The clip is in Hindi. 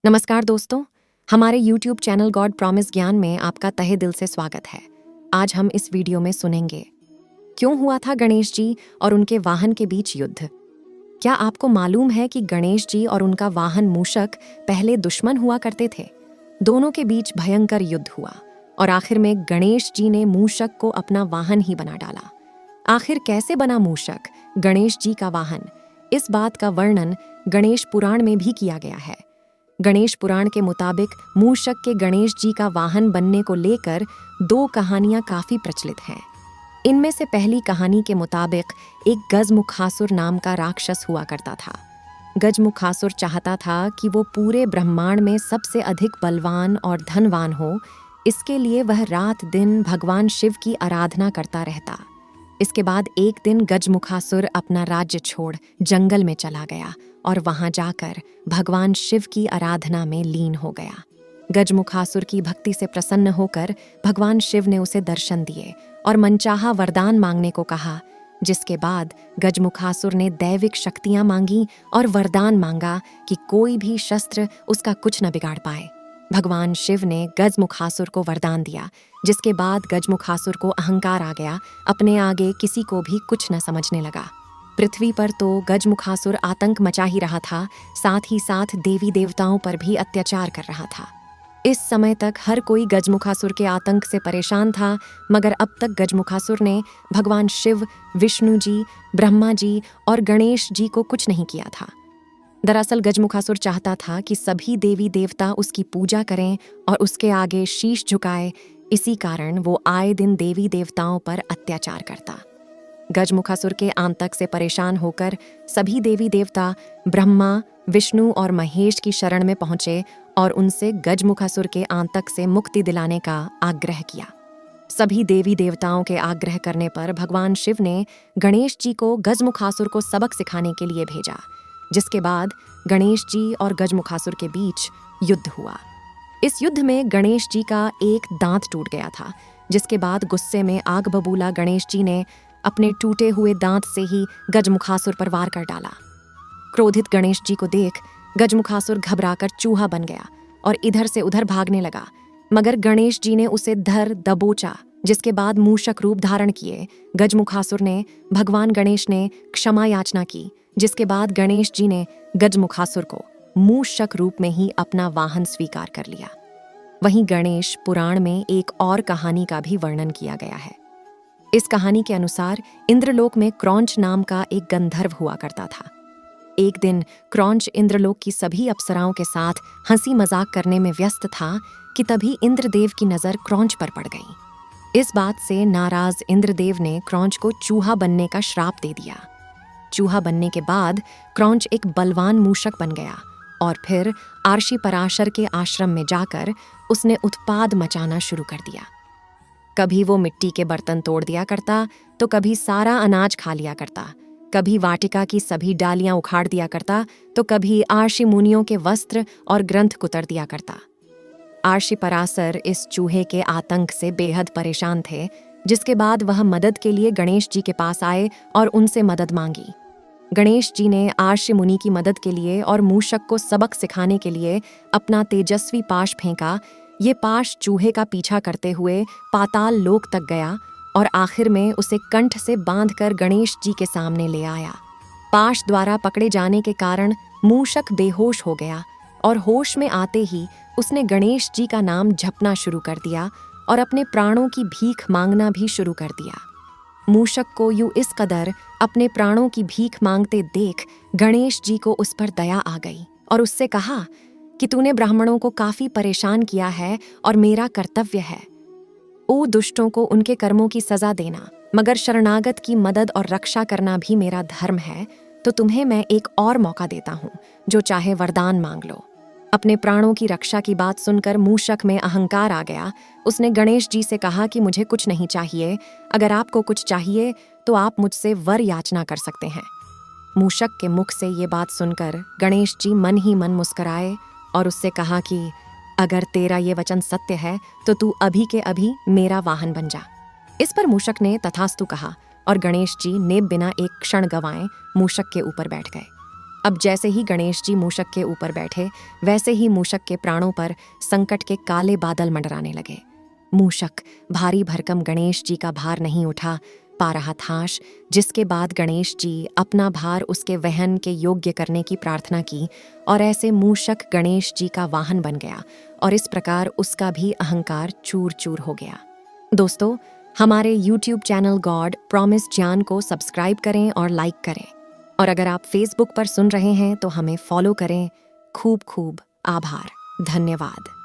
नमस्कार दोस्तों, हमारे YouTube चैनल गॉड प्रॉमिस ज्ञान में आपका तहे दिल से स्वागत है। आज हम इस वीडियो में सुनेंगे क्यों हुआ था गणेश जी और उनके वाहन के बीच युद्ध। क्या आपको मालूम है कि गणेश जी और उनका वाहन मूषक पहले दुश्मन हुआ करते थे? दोनों के बीच भयंकर युद्ध हुआ और आखिर में गणेश जी ने मूषक को अपना वाहन ही बना डाला। आखिर कैसे बना मूषक गणेश जी का वाहन? इस बात का वर्णन गणेश पुराण में भी किया गया है। गणेश पुराण के मुताबिक मूषक के गणेश जी का वाहन बनने को लेकर दो कहानियां काफी प्रचलित हैं। इनमें से पहली कहानी के मुताबिक एक गजमुखासुर नाम का राक्षस हुआ करता था। गजमुखासुर चाहता था कि वो पूरे ब्रह्मांड में सबसे अधिक बलवान और धनवान हो। इसके लिए वह रात दिन भगवान शिव की आराधना करता रहता। इसके बाद एक दिन गजमुखासुर अपना राज्य छोड़ जंगल में चला गया और वहां जाकर भगवान शिव की आराधना में लीन हो गया। गजमुखासुर की भक्ति से प्रसन्न होकर भगवान शिव ने उसे दर्शन दिए और मनचाहा वरदान मांगने को कहा, जिसके बाद गजमुखासुर ने दैविक शक्तियां मांगी और वरदान मांगा कि कोई भी शस्त्र उसका कुछ न बिगाड़ पाए। भगवान शिव ने गजमुखासुर को वरदान दिया, जिसके बाद गजमुखासुर को अहंकार आ गया। अपने आगे किसी को भी कुछ न समझने लगा। पृथ्वी पर तो गजमुखासुर आतंक मचा ही रहा था, साथ ही साथ देवी देवताओं पर भी अत्याचार कर रहा था। इस समय तक हर कोई गजमुखासुर के आतंक से परेशान था, मगर अब तक गजमुखासुर ने भगवान शिव, विष्णु जी, ब्रह्मा जी और गणेश जी को कुछ नहीं किया था। दरअसल गजमुखासुर चाहता था कि सभी देवी देवता उसकी पूजा करें और उसके आगे शीश झुकाए। इसी कारण वो आए दिन देवी देवताओं पर अत्याचार करता। गजमुखासुर के आतंक से परेशान होकर सभी देवी देवता ब्रह्मा, विष्णु और महेश की शरण में पहुंचे और उनसे गजमुखासुर के आतंक से मुक्ति दिलाने का आग्रह किया। सभी देवी देवताओं के आग्रह करने पर भगवान शिव ने गणेश जी को गजमुखासुर को सबक सिखाने के लिए भेजा, जिसके बाद गणेश जी और गजमुखासुर के बीच युद्ध हुआ। इस युद्ध में गणेश जी का एक दांत टूट गया था, जिसके बाद गुस्से में आग बबूला गणेश जी ने अपने टूटे हुए दांत से ही गजमुखासुर पर वार कर डाला। क्रोधित गणेश जी को देख गजमुखासुर घबराकर चूहा बन गया और इधर से उधर भागने लगा, मगर गणेश जी ने उसे धर दबोचा, जिसके बाद मूषक रूप धारण किए गजमुखासुर ने भगवान गणेश ने क्षमा याचना की, जिसके बाद गणेश जी ने गजमुखासुर को मूषक रूप में ही अपना वाहन स्वीकार कर लिया। वहीं गणेश पुराण में एक और कहानी का भी वर्णन किया गया है। इस कहानी के अनुसार इंद्रलोक में क्रौंच नाम का एक गंधर्व हुआ करता था। एक दिन क्रौंच इंद्रलोक की सभी अप्सराओं के साथ हंसी मजाक करने में व्यस्त था कि तभी इंद्रदेव की नजर क्रौंच पर पड़ गई। इस बात से नाराज इंद्रदेव ने क्रौंच को चूहा बनने का श्राप दे दिया। चूहा बनने के बाद क्रौंच एक बलवान मूषक बन गया और फिर आर्षि पराशर के आश्रम में जाकर उसने उत्पाद मचाना शुरू कर दिया। कभी वो मिट्टी के बर्तन तोड़ दिया करता, तो कभी सारा अनाज खा लिया करता, कभी वाटिका की सभी डालियां उखाड़ दिया करता, तो कभी आर्षि मुनियों के वस्त्र और ग्रंथ कुतर दिया करता। आर्षि पराशर इस चूहे के आतंक से बेहद परेशान थे, जिसके बाद वह मदद के लिए गणेश जी के पास आए और उनसे मदद मांगी। गणेश जी ने आर्षि मुनि की मदद के लिए और मूषक को सबक सिखाने के लिए अपना तेजस्वी पाश फेंका। ये पाश चूहे का पीछा करते हुए पाताल लोक तक गया और आखिर में उसे कंठ से बांधकर गणेश जी के सामने ले आया। पाश द्वारा पकड़े जाने के कारण मूषक बेहोश हो गया और होश में आते ही उसने गणेश जी का नाम जपना शुरू कर दिया और अपने प्राणों की भीख मांगना भी शुरू कर दिया। मूषक को यूं इस कदर अपने प्राणों की भीख मांगते देख गणेश जी को उस पर दया आ गई और उससे कहा कि तूने ब्राह्मणों को काफी परेशान किया है और मेरा कर्तव्य है। ओ दुष्टों को उनके कर्मों की सजा देना, मगर शरणागत की मदद और रक्षा करना भी मेरा धर्म है। तो तुम्हें मैं एक और मौका देता हूँ, जो चाहे वरदान मांग लो। अपने प्राणों की रक्षा की बात सुनकर मूषक में अहंकार आ गया। उसने गणेश जी से कहा कि मुझे कुछ नहीं चाहिए, अगर आपको कुछ चाहिए तो आप मुझसे वर याचना कर सकते हैं। मूषक के मुख से ये बात सुनकर गणेश जी मन ही मन मुस्कुराए और उससे कहा कि अगर तेरा ये वचन सत्य है तो तू अभी के अभी मेरा वाहन बन जा। इस पर मूषक ने तथास्तु कहा और गणेश जी ने बिना एक क्षण गंवाए मूषक के ऊपर बैठ गए। अब जैसे ही गणेश जी मूषक के ऊपर बैठे, वैसे ही मूषक के प्राणों पर संकट के काले बादल मंडराने लगे। मूषक भारी भरकम गणेश जी का भार नहीं उठा पा रहा था, जिसके बाद गणेश जी अपना भार उसके वहन के योग्य करने की प्रार्थना की और ऐसे मूषक गणेश जी का वाहन बन गया और इस प्रकार उसका भी अहंकार चूर चूर हो गया। दोस्तों, हमारे YouTube चैनल गॉड प्रॉमिस ज्ञान को सब्सक्राइब करें और लाइक करें। और अगर आप फेसबुक पर सुन रहे हैं तो हमें फॉलो करें। खूब खूब आभार। धन्यवाद।